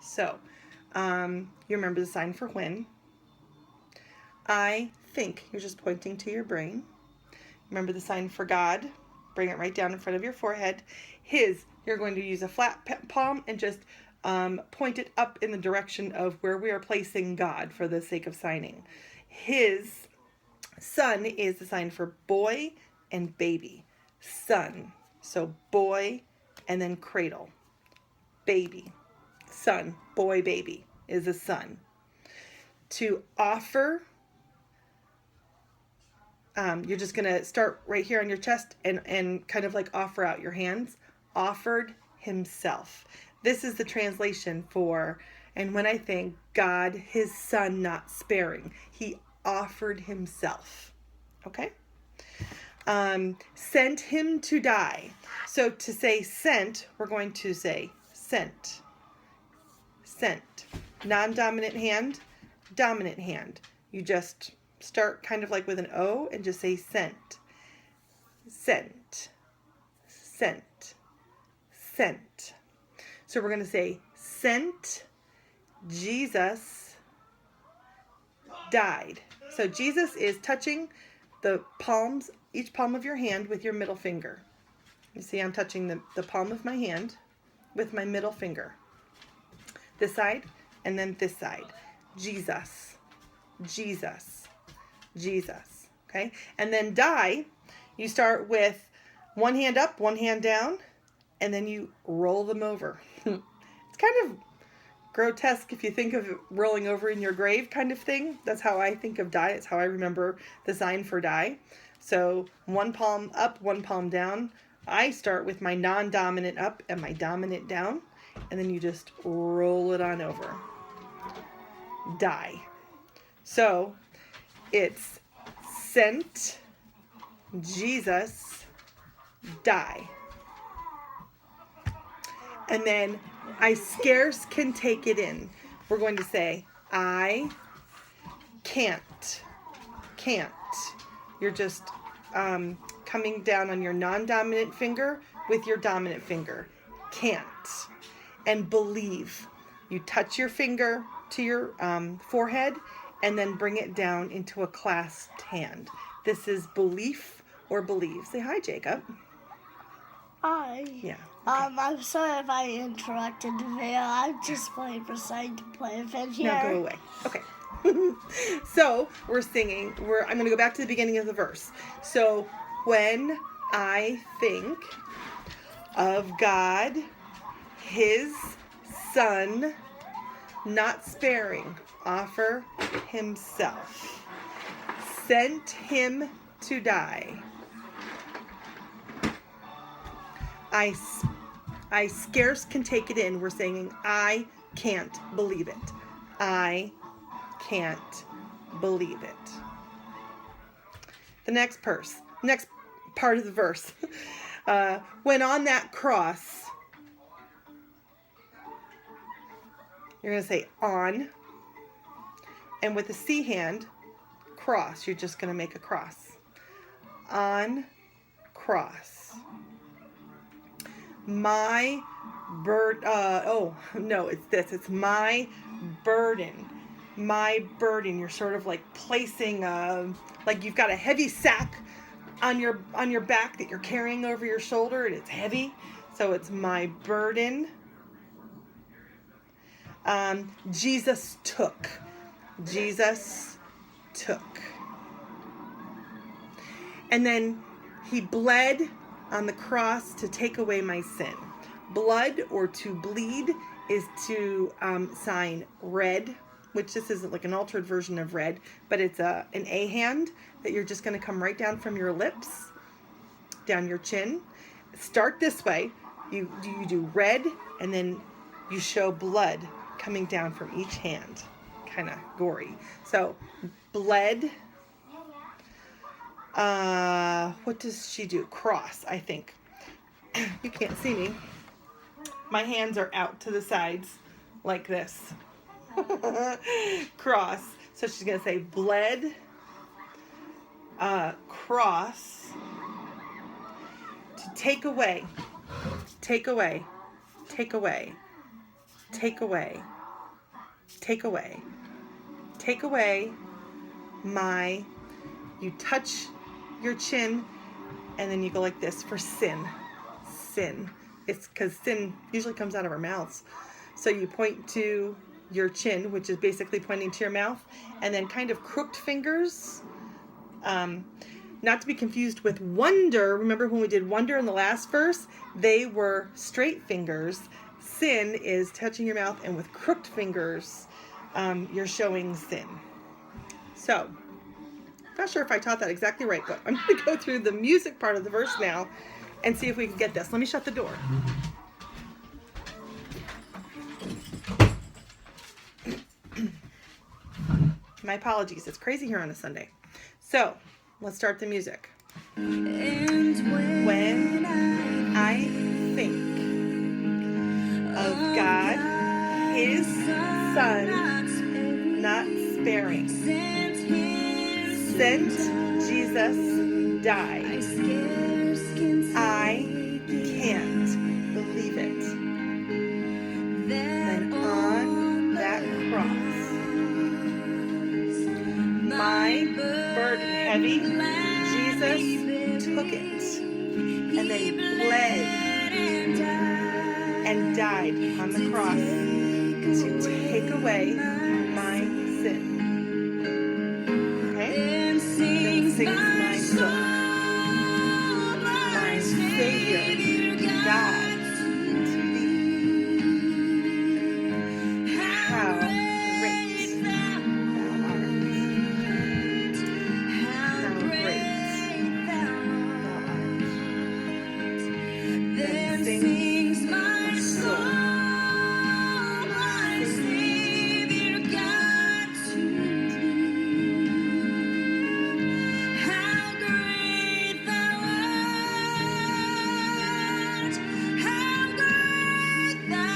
So, you remember the sign for when. I think, you're just pointing to your brain. Remember the sign for God. Bring it right down in front of your forehead. His, you're going to use a flat palm and just point it up in the direction of where we are placing God for the sake of signing. His sun is the sign for boy and baby. Sun. So boy and then cradle. Baby. Son. Boy, baby is a sun. To offer, you're just going to start right here on your chest and kind of like offer out your hands. Offered himself. This is the translation for, and when I think God, his son not sparing, he offered himself. Okay? Sent him to die. So to say sent, we're going to say sent. Sent. Non-dominant hand, dominant hand. You just start kind of like with an O and just say sent. Sent. Sent. Sent. So we're going to say sent, Jesus died. So Jesus is touching the palms, each palm of your hand with your middle finger. You see I'm touching the palm of my hand with my middle finger. This side and then this side. Jesus. Jesus. Jesus. Okay? And then die, you start with one hand up, one hand down, and then you roll them over. It's kind of grotesque if you think of it rolling over in your grave kind of thing. That's how I think of die. It's how I remember the sign for die. So one palm up, one palm down. I start with my non-dominant up and my dominant down, and then you just roll it on over. Die. So it's sent, Jesus, die. And then I scarce can take it in. We're going to say, I can't. Can't. You're just coming down on your non-dominant finger with your dominant finger. Can't. And believe. You touch your finger to your forehead and then bring it down into a clasped hand. This is belief or believe. Say hi, Jacob. Hi. Yeah. Okay. I'm sorry if I interrupted the video. I'm just waiting for someone to play with it here. Now go away. Okay. So we're singing. I'm going to go back to the beginning of the verse. So when I think of God, his son, not sparing, offer himself, sent him to die. I scarce can take it in. We're saying, I can't believe it. I can't believe it. The next part of the verse. When on that cross, you're going to say on, and with the C hand, cross. You're just going to make a cross. On cross. My burden, it's my burden. My burden. You're sort of like placing, like you've got a heavy sack on your back that you're carrying over your shoulder, and it's heavy. So it's my burden. Jesus took. Jesus took. And then he bled on the cross to take away my sin. Blood, or to bleed, is to sign red, which this isn't like an altered version of red, but it's an A hand that you're just going to come right down from your lips, down your chin. Start this way. You do red, and then you show blood coming down from each hand. Kind of gory. So, bled. What does she do? Cross, I think. You can't see me. My hands are out to the sides like this. Cross. So she's going to say bled, cross, to take away, take away, take away take away, take away, take away my, you touch your chin, and then you go like this for sin. Sin. It's because sin usually comes out of our mouths. So you point to your chin, which is basically pointing to your mouth, and then kind of crooked fingers. Not to be confused with wonder. Remember when we did wonder in the last verse? They were straight fingers. Sin is touching your mouth, and with crooked fingers, you're showing sin. So, not sure if I taught that exactly right, but I'm going to go through the music part of the verse now and see if we can get this. Let me shut the door. My apologies. It's crazy here on a Sunday. So, let's start the music. When I think of God, His Son, not sparing, sent Jesus die, I can't believe it. Then on that cross, my burden heavy, Jesus took it, and then He bled and died on the cross to take away my sin. Okay? Then sings my soul, my Savior, God, to Thee. How great Thou art. How great Thou art. Then sings my soul, my Savior, God, to Thee. How great Thou art. How great Thou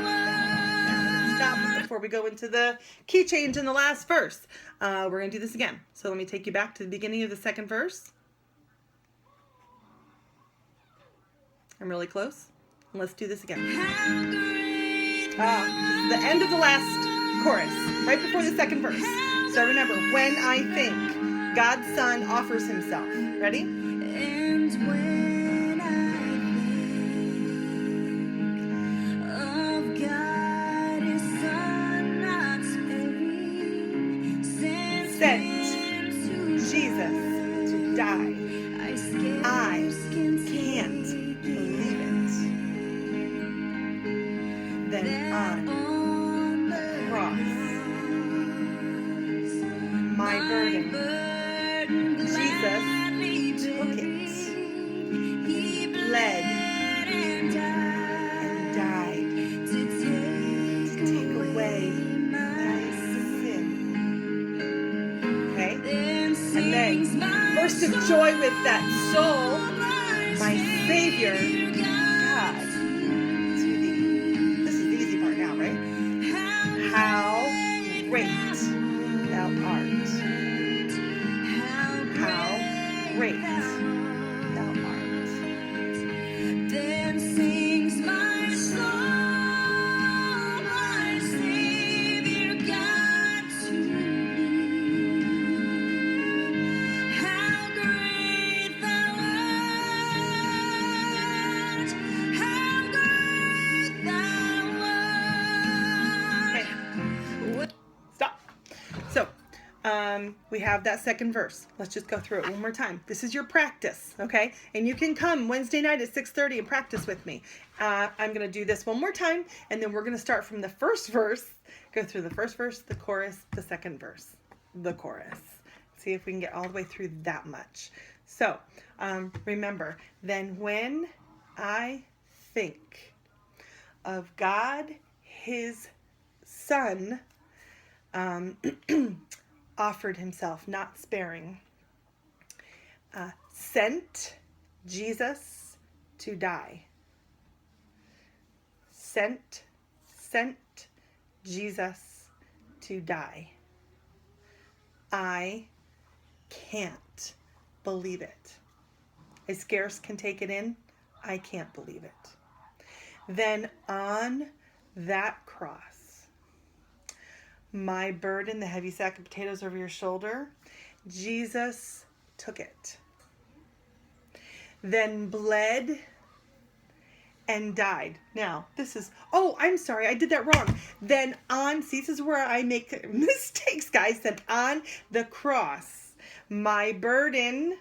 art. Stop before we go into the key change in the last verse. We're going to do this again. So let me take you back to the beginning of the second verse. I'm really close. Let's do this again. This is the end of the last chorus, right before the second verse. So remember, when I think, God's Son offers Himself. Ready? And when I think of God, His Son, not sparing, sent Jesus to die, I can't believe it. Then on the cross, my burden, Jesus took it. He bled and died to take away my sin. Okay? And then, burst of joy with that soul, my Savior, God, to Thee. This is the easy part now, right? How great Thou art. How great Thou art. Then sings my soul, my Savior, God, to Thee. How great Thou art. How great Thou art. Okay. Stop. So, we have that second verse. Let's just go through it one more time. This is your practice, okay? And you can come Wednesday night at 6:30 and practice with me. I'm going to do this one more time, and then we're going to start from the first verse, go through the first verse, the chorus, the second verse, the chorus. See if we can get all the way through that much. So, remember, then when I think of God, His Son, offered Himself, not sparing, sent Jesus to die. Sent Jesus to die. I can't believe it. I scarce can take it in. I can't believe it. Then on that cross. My burden, the heavy sack of potatoes over your shoulder, Jesus took it. Then bled and died. Now, this is, oh, I'm sorry, I did that wrong. Then on, see, this is where I make mistakes, guys. Then on the cross, my burden,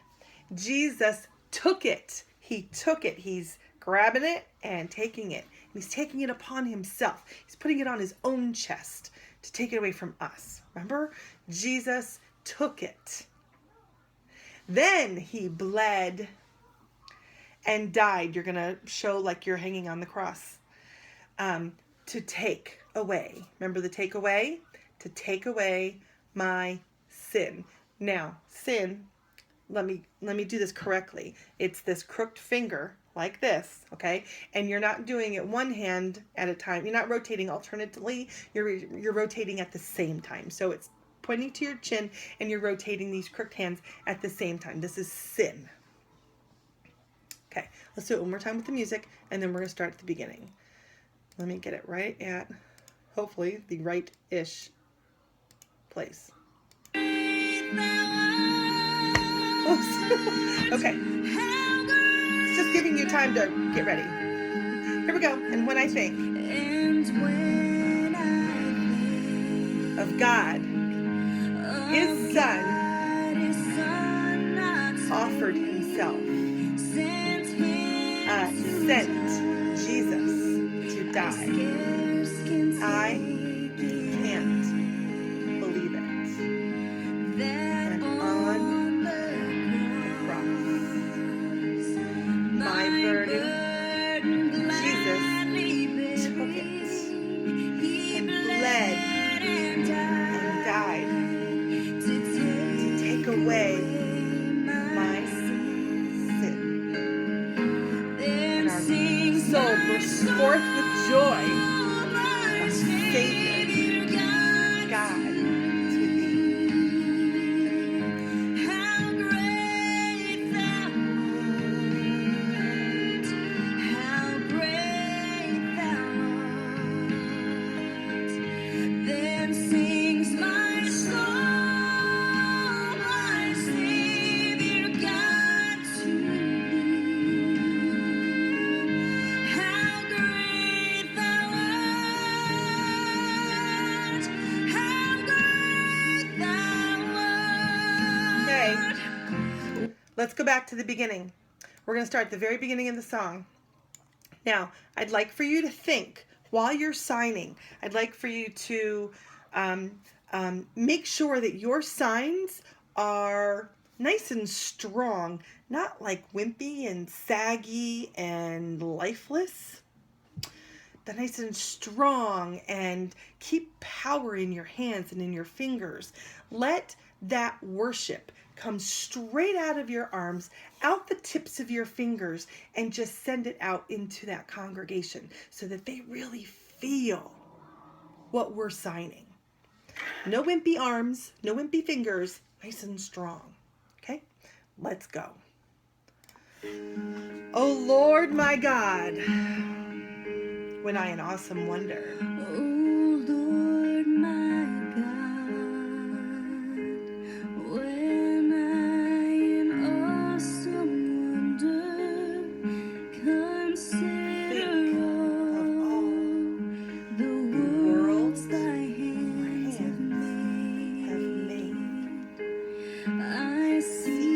Jesus took it. He took it. He's grabbing it and taking it. And he's taking it upon himself. He's putting it on his own chest to take it away from us. Remember? Jesus took it. Then he bled and died. You're going to show like you're hanging on the cross. To take away. Remember the take away? To take away my sin. Now, sin, let me do this correctly. It's this crooked finger like this, okay? And you're not doing it one hand at a time. You're not rotating alternately. You're rotating at the same time. So it's pointing to your chin and you're rotating these crooked hands at the same time. This is sin. Okay, let's do it one more time with the music, and then we're going to start at the beginning. Let me get it right at, hopefully, the right-ish place. Oops. Okay. It's just giving you time to get ready. Here we go. And when I think of God, his Son offered himself, sent Jesus to die. I can't believe it. And on the cross, my burden, Jesus took it and bled and died to take away my sin. And our soul burst forth with joy. Our Savior, God, to thee. How great thou art, how great thou art. Then sings my soul, my Savior God to thee. How great thou art, how great thou art. Okay, let's go back to the beginning. We're going to start at the very beginning of the song. Now, I'd like for you to think while you're signing. I'd like for you to make sure that your signs are nice and strong, not like wimpy and saggy and lifeless. They're nice and strong, and keep power in your hands and in your fingers. Let that worship come straight out of your arms, out the tips of your fingers, and just send it out into that congregation so that they really feel what we're signing. No wimpy arms, no wimpy fingers, nice and strong. Okay, let's go. Oh Lord my God, when I in awesome wonder. Oh Lord my God, when I in awesome wonder consider all the worlds thy hands have made, I see